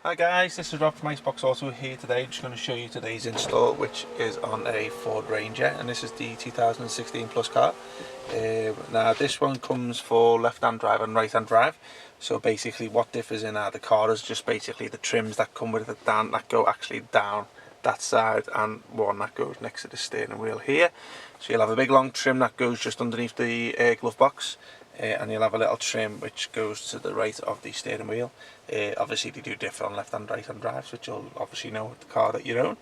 Hi guys, this is Rob from Iceboxauto here today. Just going to show you today's install, which is on a Ford Ranger, and this is the 2016 Plus car. Now this one comes for left-hand drive and right-hand drive. So basically what differs in the car is just basically the trims that come with it down, that go actually down that side, and one that goes next to the steering wheel here. So you'll have a big long trim that goes just underneath the glove box. And you'll have a little trim which goes to the right of the steering wheel. Obviously they do differ on left and right hand drives, which you'll obviously know with the car that you own.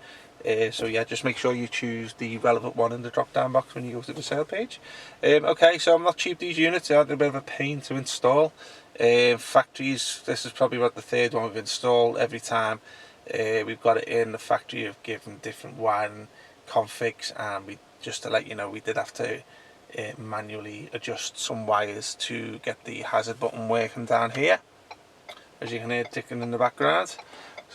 So yeah, just make sure you choose the relevant one in the drop down box when you go to the sale page. Okay, so I'm not cheap, these units are a bit of a pain to install. Factories, this is probably about the third one we've installed. Every time we've got it in the factory, have given different wiring configs, and just to let you know, we did have to manually adjust some wires to get the hazard button working down here, as you can hear ticking in the background.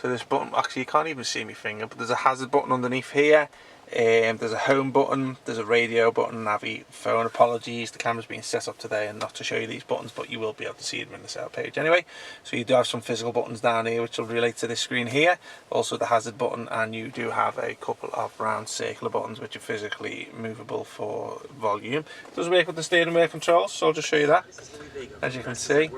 So this button, actually you can't even see my finger, but there's a hazard button underneath here. There's a home button, there's a radio button, navi, phone. Apologies, the camera's been set up today and not to show you these buttons, but you will be able to see them in the sale page anyway. So you do have some physical buttons down here which will relate to this screen here, also the hazard button, and you do have a couple of round circular buttons which are physically movable for volume. It does work with the steering wheel controls, so I'll just show you that. As you can see,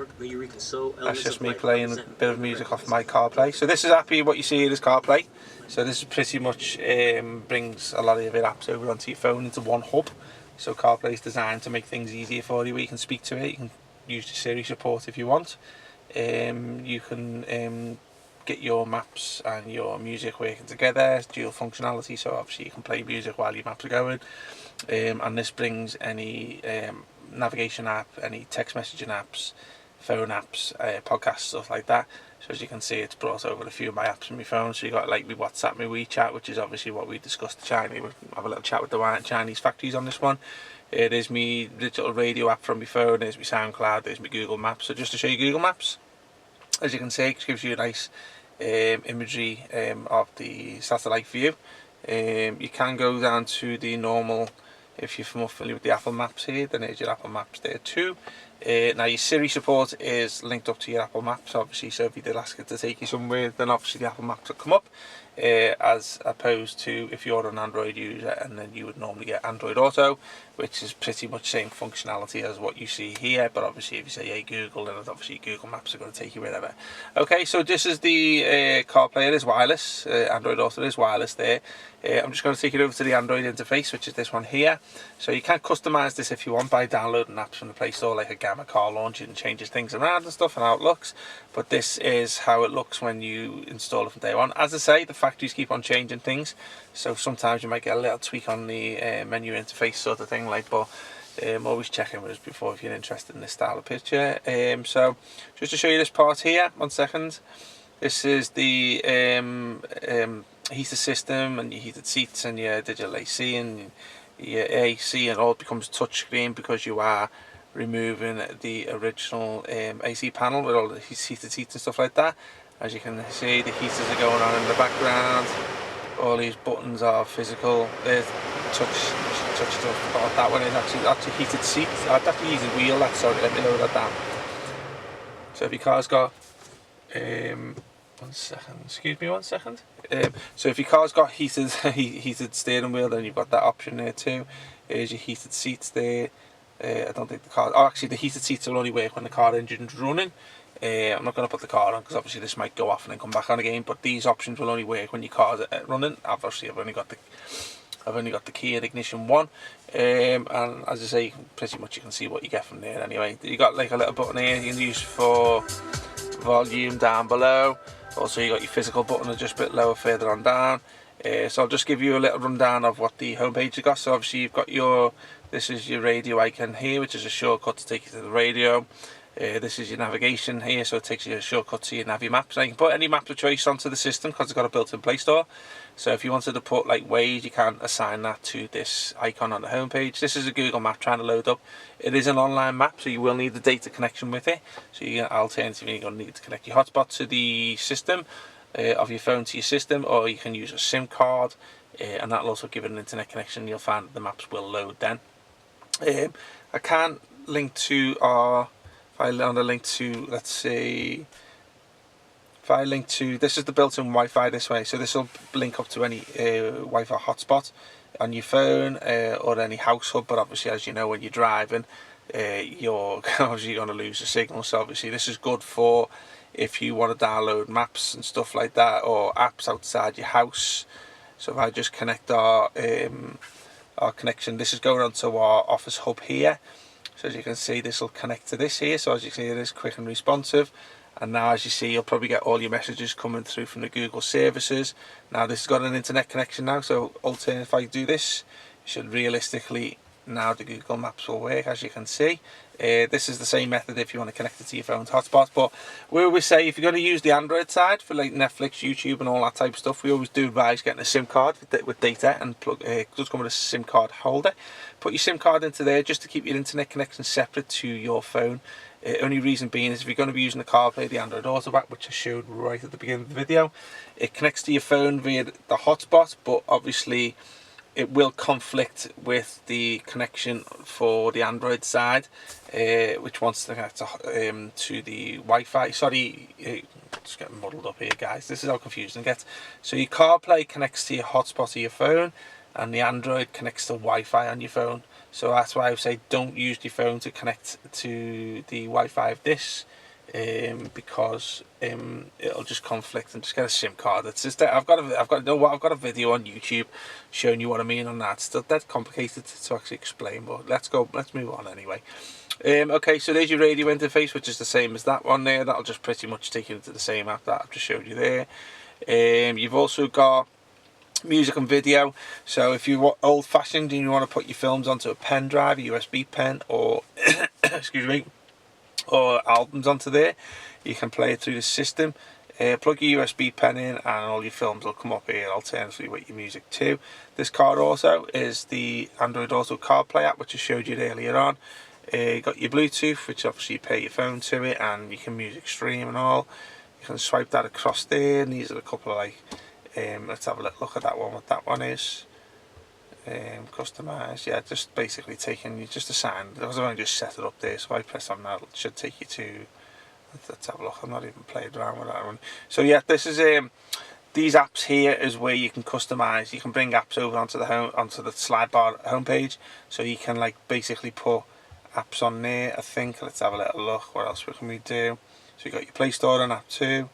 that's just me playing a bit of music off my CarPlay. So this is what you see here is CarPlay. So this is pretty much brings a lot of your apps over onto your phone into one hub. So CarPlay is designed to make things easier for you. You can speak to it, you can use the Siri support if you want. You can get your maps and your music working together. It's dual functionality, so obviously you can play music while your maps are going. And this brings any navigation app, any text messaging apps, phone apps, podcasts, stuff like that. So as you can see, it's brought over a few of my apps on my phone. So you got like my WhatsApp, my WeChat, which is obviously what we discussed. Chinese, we'll have a little chat with the Chinese factories on this one. There's my digital radio app from my phone. There's my SoundCloud. There's my Google Maps. So just to show you Google Maps, as you can see, it gives you a nice imagery of the satellite view. You can go down to the normal. If you're more familiar with the Apple Maps here, then there's your Apple Maps there too. Now your Siri support is linked up to your Apple Maps, obviously, so if you did ask it to take you somewhere, then obviously the Apple Maps will come up, as opposed to if you're an Android user, and then you would normally get Android Auto, which is pretty much same functionality as what you see here, but obviously if you say hey Google, then obviously Google Maps are going to take you wherever. Okay, so this is the CarPlay. It is wireless. Android Auto is wireless there. I'm just going to take it over to the Android interface, which is this one here. So you can customize this if you want by downloading apps from the Play Store, like a Gamma Car Launcher, and changes things around and stuff and how it looks. But this is how it looks when you install it from day one. As I say, the factories keep on changing things, so sometimes you might get a little tweak on the menu interface sort of thing, like, but always check in with us before if you're interested in this style of picture. So just to show you this part here, 1 second. This is the heater system and your heated seats and your digital AC and your AC, and all becomes touchscreen because you are removing the original AC panel with all the heated seats and stuff like that. As you can see, the heaters are going on in the background. All these buttons are physical. There's touch stuff. Oh, that one is actually heated seat. That's the heated wheel. That's, sorry, let me lower that down. So if your car's got 1 second, excuse me 1 second. So if your car's got heated steering wheel, then you've got that option there too. There's your heated seats there. I don't think the car. Oh, actually, the heated seats will only work when the car engine's running. I'm not going to put the car on because obviously this might go off and then come back on again. But these options will only work when your car's running. Obviously, I've only got the key and ignition one. And as I say, pretty much you can see what you get from there. Anyway, you got like a little button here you can use for volume down below. Also, you got your physical button just a bit lower further on down. So I'll just give you a little rundown of what the homepage has got. So obviously you've got this is your radio icon here, which is a shortcut to take you to the radio. This is your navigation here, so it takes you a shortcut to your Navi Maps. Now you can put any map of choice onto the system because it's got a built-in Play Store. So if you wanted to put like Waze, you can assign that to this icon on the homepage. This is a Google map trying to load up. It is an online map, so you will need the data connection with it. So alternatively, you're going to need to connect your hotspot to the system, of your phone to your system, or you can use a SIM card, and that'll also give it an internet connection. You'll find that the maps will load then. I can't link to our. If I want to link to, let's say, if I link to, this is the built-in Wi-Fi this way, so this will link up to any Wi-Fi hotspot on your phone or any house hub, but obviously, as you know, when you're driving, you're obviously going to lose the signal. So obviously this is good for if you want to download maps and stuff like that, or apps outside your house. So if I just connect our connection, this is going onto our office hub here. So as you can see, this will connect to this here. So as you can see, it is quick and responsive. And now, as you see, you'll probably get all your messages coming through from the Google services. Now this has got an internet connection now, so alternatively, if I do this, it should realistically, now the Google Maps will work, as you can see. This is the same method if you want to connect it to your phone's hotspot, but we always say if you're going to use the Android side for like Netflix, YouTube and all that type of stuff, we always do advise getting a SIM card with data, and it does come with a SIM card holder. Put your SIM card into there just to keep your internet connection separate to your phone. Only reason being is if you're going to be using the CarPlay, the Android Auto app, which I showed right at the beginning of the video, it connects to your phone via the hotspot, but obviously it will conflict with the connection for the Android side, which wants to connect to the Wi-Fi. Sorry, just getting muddled up here, guys. This is how confusing it gets. So your CarPlay connects to your hotspot of your phone, and the Android connects to Wi-Fi on your phone. So that's why I would say don't use your phone to connect to the Wi-Fi of this, because it'll just conflict, and just get a SIM card. It's just I've got a video on YouTube showing you what I mean on that. It's still that complicated to actually explain, but let's move on anyway. Okay, so there's your radio interface, which is the same as that one there. That'll just pretty much take you into the same app that I've just showed you there. You've also got music and video. So if you're old-fashioned and you want to put your films onto a pen drive, a USB pen, or excuse me, or albums onto there, you can play it through the system. Plug your USB pen in and all your films will come up here, alternatively with your music too. This card also is the Android Auto CarPlay app, which I showed you earlier on. You got your Bluetooth, which obviously you pair your phone to it, and you can music stream and all. You can swipe that across there, and these are a couple of like, let's have a look at that one, what that one is. Customize, yeah, just basically taking just a sound. I've only just set it up there, so I press on that, it should take you to, let's have a look. I'm not even played around with that one. So yeah, this is these apps here is where you can customize. You can bring apps over onto the slide bar homepage, so you can like basically put apps on there. I think let's have a little look. What else can we do? So you got your Play Store and app too.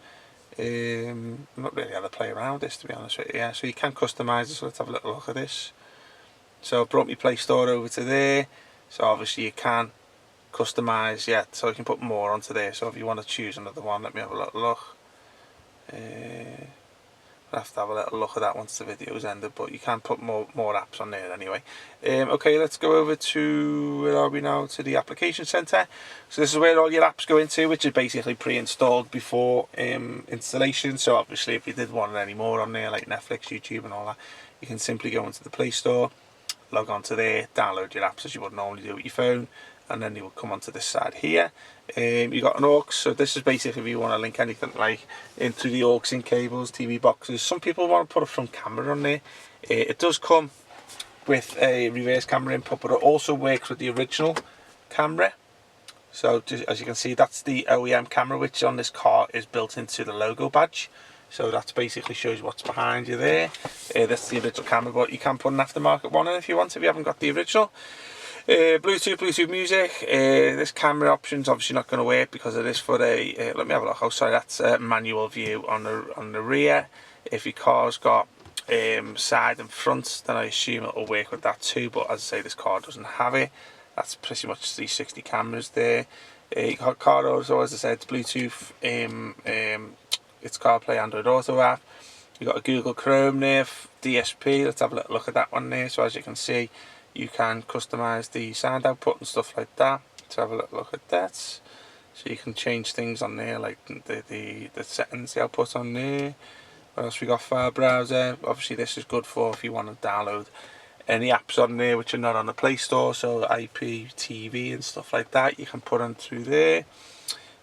I'm not really had to play around with this, to be honest with you. Yeah, so you can customize it. So let's have a little look at this. So I've brought my Play Store over to there. So obviously you can customize, yeah, so you can put more onto there. So if you want to choose another one, let me have a little look. I'll have to have a little look at that once the video's ended, but you can put more apps on there anyway. Okay, let's go over to, where are we now, to the application center. So this is where all your apps go into, which is basically pre-installed before installation. So obviously if you did want any more on there, like Netflix, YouTube and all that, you can simply go into the Play Store, log on to there, download your apps as you would normally do with your phone, and then you will come onto this side here. You got an aux, so this is basically if you want to link anything like into the aux in cables, TV boxes. Some people want to put a front camera on there. It does come with a reverse camera input, but it also works with the original camera. So just, as you can see, that's the OEM camera, which on this car is built into the logo badge. So that basically shows what's behind you there. That's the original camera, but you can put an aftermarket one in if you want, if you haven't got the original. Bluetooth music. This camera option's obviously not going to work because it is for a, let me have a look. Oh sorry, that's a manual view on the rear. If your car's got side and front, then I assume it'll work with that too, but as I say, this car doesn't have it. That's pretty much 360 cameras there. You got car auto, as I said, it's Bluetooth, it's CarPlay Android Auto app. You got a Google Chrome there, DSP. Let's have a little look at that one there. So as you can see, you can customize the sound output and stuff like that. Let's have a little look at that. So you can change things on there, like the settings, the output on there. What else we got? File browser. Obviously this is good for if you want to download any apps on there which are not on the Play Store, so IPTV and stuff like that, you can put them through there.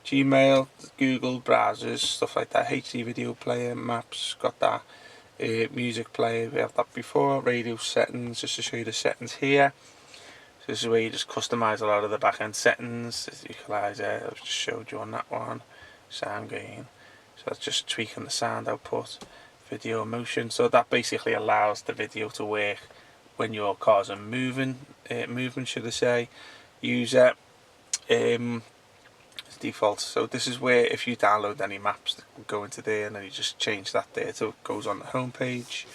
Gmail, Google, browsers, stuff like that. HD video player, maps, got that. Music player, we have that before. Radio settings, just to show you the settings here. So this is where you just customize a lot of the back end settings. This equalizer, I've just showed you on that one. Sound gain, So that's just tweaking the sound output, video motion. So that basically allows the video to work when your cars are moving, should I say. User default. So this is where if you download any maps, that will go into there, and then you just change that there so it goes on the home page.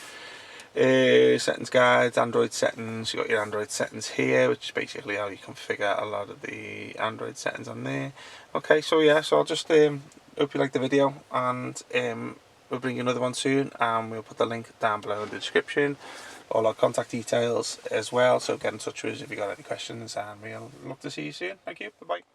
Settings guide, Android settings. You got your Android settings here, which is basically how you configure a lot of the Android settings on there. Okay, so yeah, so I'll just hope you like the video, and we'll bring you another one soon, and we'll put the link down below in the description, all our contact details as well, so get in touch with us if you got any questions, and we'll look to see you soon. Thank you, bye bye.